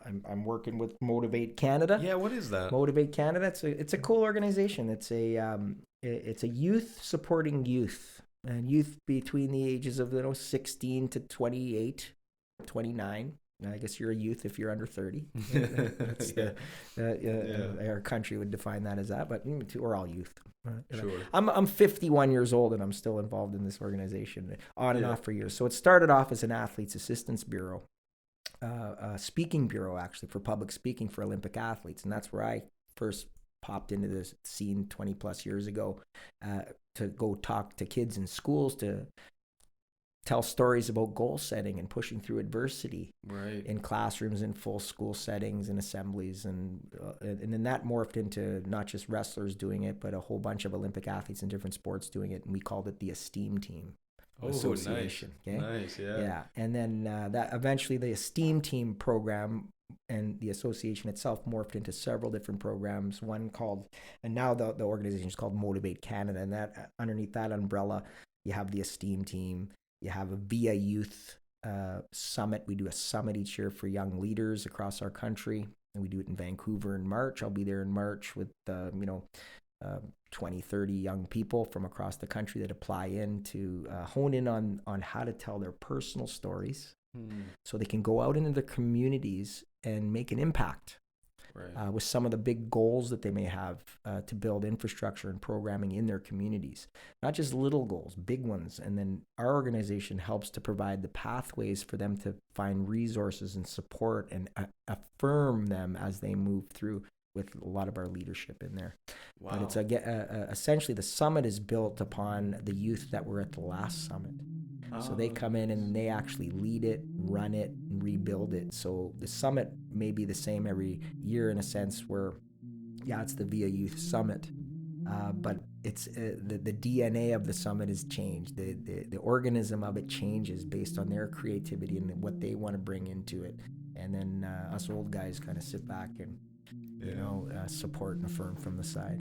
I'm working with Motivate Canada. Yeah, what is that? Motivate Canada. It's a cool organization. It's a youth supporting youth, and youth between the ages of 16 to 28, 29. I guess you're a youth if you're under 30. That's our country would define that as that, but we're all youth. Sure. I'm 51 years old and I'm still involved in this organization on and off for years. So it started off as an athlete's assistance bureau, speaking bureau actually for public speaking for Olympic athletes, and that's where I first popped into this scene 20 plus years ago to go talk to kids in schools to tell stories about goal setting and pushing through adversity in classrooms, in full school settings, in assemblies, and then that morphed into not just wrestlers doing it, but a whole bunch of Olympic athletes in different sports doing it, and we called it the Esteem Team Association. Nice. Okay? Nice, yeah. Yeah, and then that eventually the Esteem Team program and the association itself morphed into several different programs. One called, and now the organization is called Motivate Canada, and that underneath that umbrella, you have the Esteem Team. You have a VIA Youth Summit. We do a summit each year for young leaders across our country, and we do it in Vancouver in March. I'll be there in March with 20, 30 young people from across the country that apply in to hone in on how to tell their personal stories so they can go out into their communities and make an impact. With some of the big goals that they may have to build infrastructure and programming in their communities. Not just little goals, big ones. And then our organization helps to provide the pathways for them to find resources and support and affirm them as they move through with a lot of our leadership in there. Wow. But it's essentially the summit is built upon the youth that were at the last summit. So they come in and they actually lead it, run it, and rebuild it. So the summit may be the same every year in a sense where, it's the VIA Youth Summit, but it's the DNA of the summit has changed. The organism of it changes based on their creativity and what they want to bring into it. And then us old guys kind of sit back and support and affirm from the side.